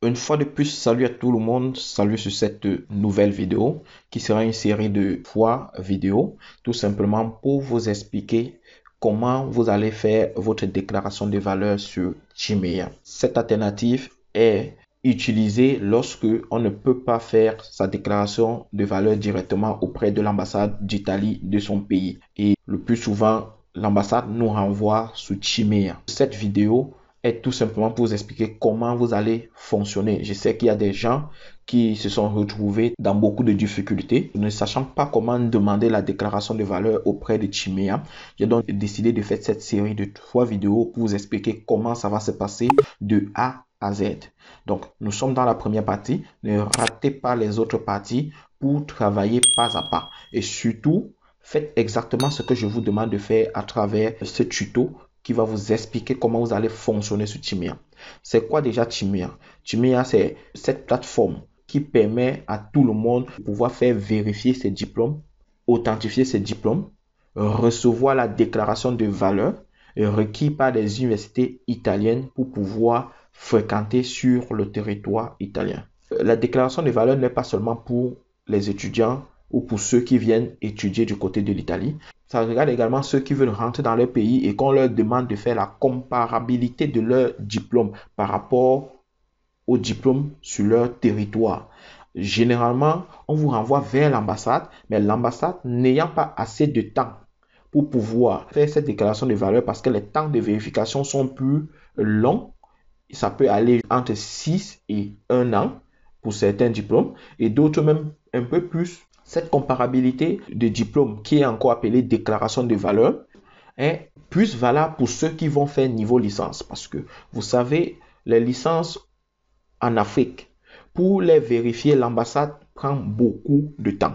Une fois de plus, salut à tout le monde, salut sur cette nouvelle vidéo qui sera une série de 3 vidéos, tout simplement pour vous expliquer comment vous allez faire votre déclaration de valeur sur Gmail. Cette alternative est utilisée lorsque on ne peut pas faire sa déclaration de valeur directement auprès de l'ambassade d'Italie de son pays. Et le plus souvent, l'ambassade nous renvoie sur Gmail. Cette vidéo est tout simplement pour vous expliquer comment vous allez fonctionner. Je sais qu'il y a des gens qui se sont retrouvés dans beaucoup de difficultés, ne sachant pas comment demander la déclaration de valeur auprès de Chimea. J'ai donc décidé de faire cette série de 3 vidéos pour vous expliquer comment ça va se passer de A à Z. Donc, nous sommes dans la première partie. Ne ratez pas les autres parties pour travailler pas à pas. Et surtout, faites exactement ce que je vous demande de faire à travers ce tuto qui va vous expliquer comment vous allez fonctionner sur Chimea. C'est quoi déjà Chimea? Chimea, c'est cette plateforme qui permet à tout le monde de pouvoir faire vérifier ses diplômes, authentifier ses diplômes, recevoir la déclaration de valeur requise par les universités italiennes pour pouvoir fréquenter sur le territoire italien. La déclaration de valeur n'est pas seulement pour les étudiants ou pour ceux qui viennent étudier du côté de l'Italie. Ça regarde également ceux qui veulent rentrer dans leur pays et qu'on leur demande de faire la comparabilité de leur diplôme par rapport au diplôme sur leur territoire. Généralement, on vous renvoie vers l'ambassade, mais l'ambassade n'ayant pas assez de temps pour pouvoir faire cette déclaration de valeur parce que les temps de vérification sont plus longs. Ça peut aller entre 6 et 1 an pour certains diplômes et d'autres même un peu plus. Cette comparabilité de diplôme qui est encore appelée déclaration de valeur est plus valable pour ceux qui vont faire niveau licence parce que vous savez, les licences en Afrique, pour les vérifier, l'ambassade prend beaucoup de temps.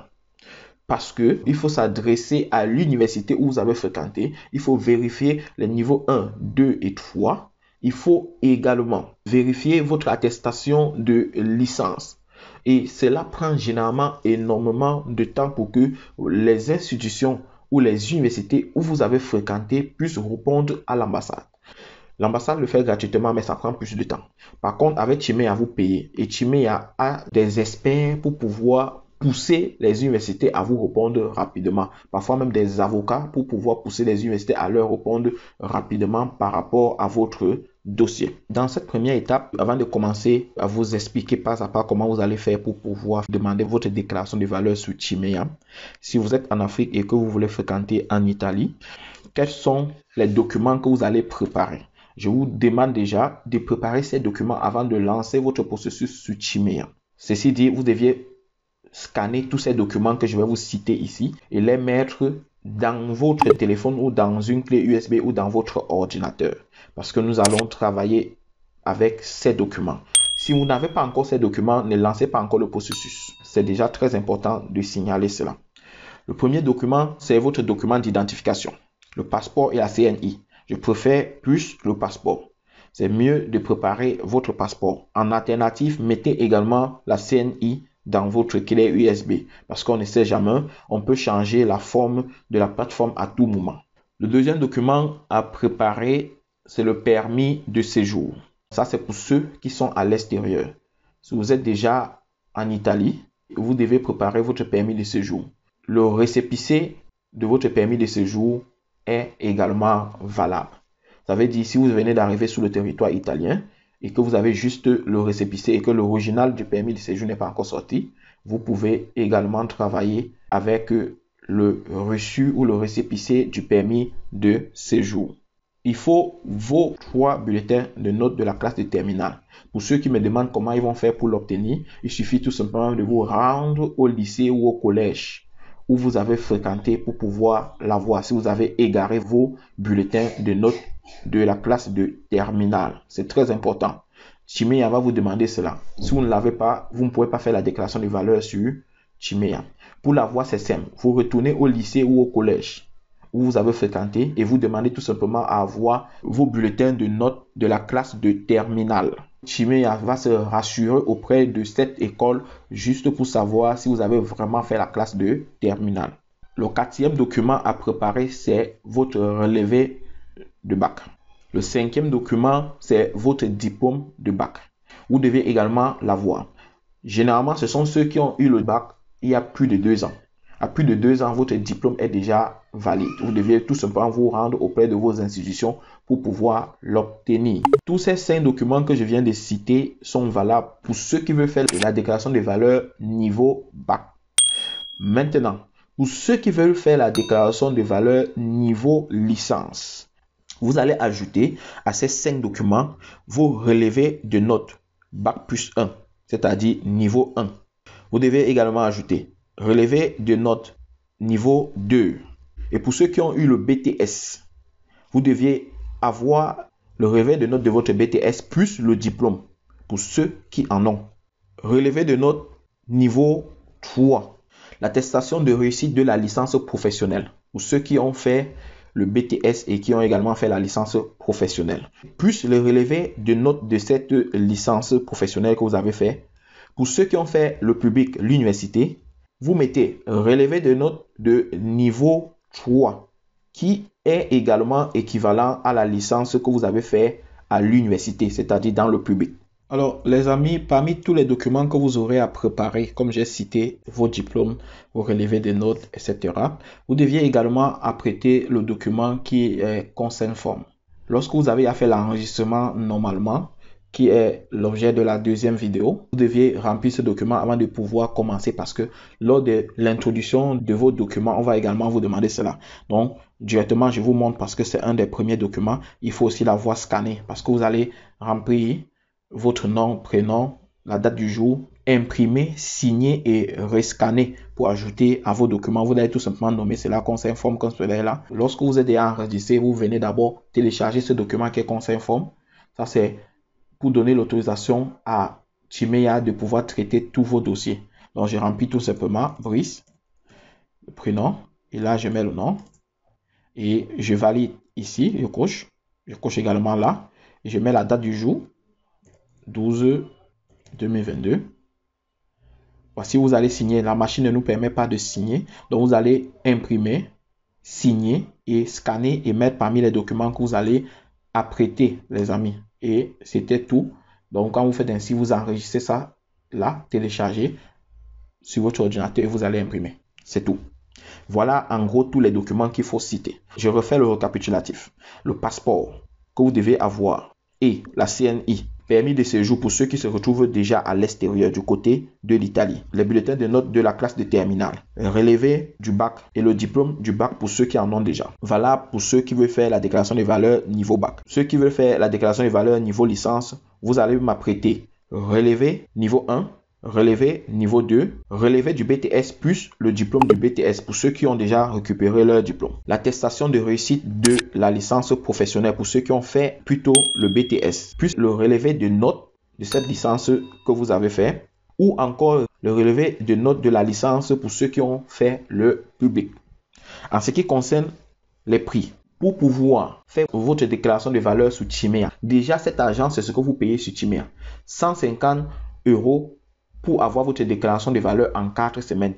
Parce qu'il faut s'adresser à l'université où vous avez fréquenté. Il faut vérifier les niveaux 1, 2 et 3. Il faut également vérifier votre attestation de licence. Et cela prend généralement énormément de temps pour que les institutions ou les universités où vous avez fréquenté puissent répondre à l'ambassade. L'ambassade le fait gratuitement, mais ça prend plus de temps. Par contre, avec Chimea, vous payez. Et Chimea a des experts pour pouvoir pousser les universités à vous répondre rapidement. Parfois même des avocats pour pouvoir pousser les universités à leur répondre rapidement par rapport à votre dossier. Dans cette première étape, avant de commencer à vous expliquer pas à pas comment vous allez faire pour pouvoir demander votre déclaration de valeur sur Chimea, si vous êtes en Afrique et que vous voulez fréquenter en Italie, quels sont les documents que vous allez préparer? Je vous demande déjà de préparer ces documents avant de lancer votre processus sur Chimea. Ceci dit, vous deviez scanner tous ces documents que je vais vous citer ici et les mettre dans votre téléphone ou dans une clé USB ou dans votre ordinateur parce que nous allons travailler avec ces documents. Si vous n'avez pas encore ces documents, ne lancez pas encore le processus. C'est déjà très important de signaler cela. Le premier document, c'est votre document d'identification, le passeport et la CNI. Je préfère plus le passeport. C'est mieux de préparer votre passeport. En alternative, mettez également la CNI dans votre clé USB parce qu'on ne sait jamais, on peut changer la forme de la plateforme à tout moment. Le deuxième document à préparer, c'est le permis de séjour. Ça, c'est pour ceux qui sont à l'extérieur. Si vous êtes déjà en Italie, vous devez préparer votre permis de séjour. Le récépissé de votre permis de séjour est également valable. Ça veut dire si vous venez d'arriver sur le territoire italien et que vous avez juste le récépissé et que l'original du permis de séjour n'est pas encore sorti, vous pouvez également travailler avec le reçu ou le récépissé du permis de séjour. Il faut vos 3 bulletins de notes de la classe de terminale. Pour ceux qui me demandent comment ils vont faire pour l'obtenir, il suffit tout simplement de vous rendre au lycée ou au collège où vous avez fréquenté pour pouvoir l'avoir. Si vous avez égaré vos bulletins de notes de la classe de terminale, c'est très important. Chimea va vous demander cela. Si vous ne l'avez pas, vous ne pouvez pas faire la déclaration de valeur sur Chimea. Pour l'avoir, c'est simple. Vous retournez au lycée ou au collège où vous avez fréquenté et vous demandez tout simplement à avoir vos bulletins de notes de la classe de terminale. Chimea va se rassurer auprès de cette école juste pour savoir si vous avez vraiment fait la classe de terminale. Le 4e document à préparer, c'est votre relevé de bac. Le 5e document, c'est votre diplôme de bac. Vous devez également l'avoir. Généralement, ce sont ceux qui ont eu le bac il y a plus de 2 ans. À plus de 2 ans, votre diplôme est déjà valide. Vous devez tout simplement vous rendre auprès de vos institutions pour pouvoir l'obtenir. Tous ces 5 documents que je viens de citer sont valables pour ceux qui veulent faire la déclaration de valeur niveau bac. Maintenant, pour ceux qui veulent faire la déclaration de valeur niveau licence, vous allez ajouter à ces 5 documents vos relevés de notes bac plus 1, c'est-à-dire niveau 1. Vous devez également ajouter relevé de notes niveau 2. Et pour ceux qui ont eu le BTS, vous deviez avoir le relevé de notes de votre BTS plus le diplôme pour ceux qui en ont. Relevé de notes niveau 3. L'attestation de réussite de la licence professionnelle pour ceux qui ont fait le BTS et qui ont également fait la licence professionnelle. Plus le relevé de notes de cette licence professionnelle que vous avez fait. Pour ceux qui ont fait le public, l'université, vous mettez relevé de notes de niveau 3 qui est également équivalent à la licence que vous avez fait à l'université, c'est-à-dire dans le public. Alors, les amis, parmi tous les documents que vous aurez à préparer, comme j'ai cité, vos diplômes, vos relevés de notes, etc., vous deviez également apprêter le document qui est consent form. Lorsque vous avez fait l'enregistrement normalement, qui est l'objet de la deuxième vidéo, vous deviez remplir ce document avant de pouvoir commencer parce que lors de l'introduction de vos documents, on va également vous demander cela. Donc, directement, je vous montre parce que c'est un des premiers documents. Il faut aussi l'avoir scanné parce que vous allez remplir votre nom, prénom, la date du jour, imprimer, signer et rescanner pour ajouter à vos documents. Vous allez tout simplement nommer cela consent form comme cela est là. Lorsque vous êtes déjà enregistré, vous venez d'abord télécharger ce document qui est consent form. Ça, c'est pour donner l'autorisation à Chimea de pouvoir traiter tous vos dossiers. Donc, je remplis tout simplement Brice, le prénom, et là, je mets le nom, et je valide ici, je coche également là, et je mets la date du jour, 12/2022. Voici, vous allez signer. La machine ne nous permet pas de signer, donc vous allez imprimer, signer et scanner et mettre parmi les documents que vous allez apprêter, les amis. Et c'était tout. Donc, quand vous faites ainsi, vous enregistrez ça là, téléchargez sur votre ordinateur et vous allez imprimer. C'est tout. Voilà en gros tous les documents qu'il faut citer. Je refais le récapitulatif. Le passeport que vous devez avoir et la CNI, permis de séjour pour ceux qui se retrouvent déjà à l'extérieur du côté de l'Italie, les bulletins de notes de la classe de terminale, le relevé du bac et le diplôme du bac pour ceux qui en ont déjà. Valable pour ceux qui veulent faire la déclaration des valeurs niveau bac. Ceux qui veulent faire la déclaration des valeurs niveau licence, vous allez m'apprêter relevé niveau 1, relevé niveau 2, relevé du BTS plus le diplôme du BTS pour ceux qui ont déjà récupéré leur diplôme. L'attestation de réussite de la licence professionnelle pour ceux qui ont fait plutôt le BTS, plus le relevé de notes de cette licence que vous avez fait, ou encore le relevé de notes de la licence pour ceux qui ont fait le public. En ce qui concerne les prix, pour pouvoir faire votre déclaration de valeur sur Chimea, déjà cet argent, c'est ce que vous payez sur Chimea. 150 € pour avoir votre déclaration de valeur en 4 semaines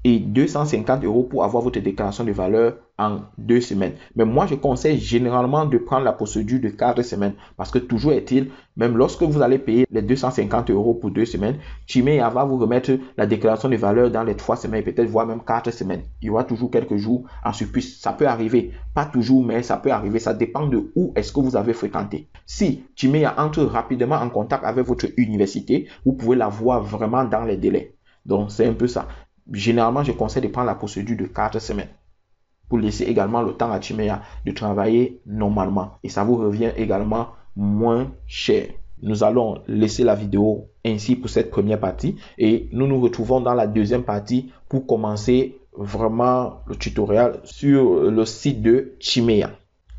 et 250 € pour avoir votre déclaration de valeur en 2 semaines. Mais moi, je conseille généralement de prendre la procédure de 4 semaines parce que toujours est-il, même lorsque vous allez payer les 250 € pour 2 semaines, Chimea va vous remettre la déclaration de valeur dans les 3 semaines, peut-être voire même 4 semaines. Il y aura toujours quelques jours en surplus. Ça peut arriver, pas toujours, mais ça peut arriver. Ça dépend de où est-ce que vous avez fréquenté. Si Chimea entre rapidement en contact avec votre université, vous pouvez la voir vraiment dans les délais. Donc, c'est un peu ça. Généralement, je conseille de prendre la procédure de 4 semaines pour laisser également le temps à Chimea de travailler normalement. Et ça vous revient également moins cher. Nous allons laisser la vidéo ainsi pour cette première partie et nous nous retrouvons dans la deuxième partie pour commencer vraiment le tutoriel sur le site de Chimea.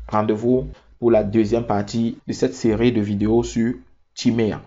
Rendez-vous pour la deuxième partie de cette série de vidéos sur Chimea.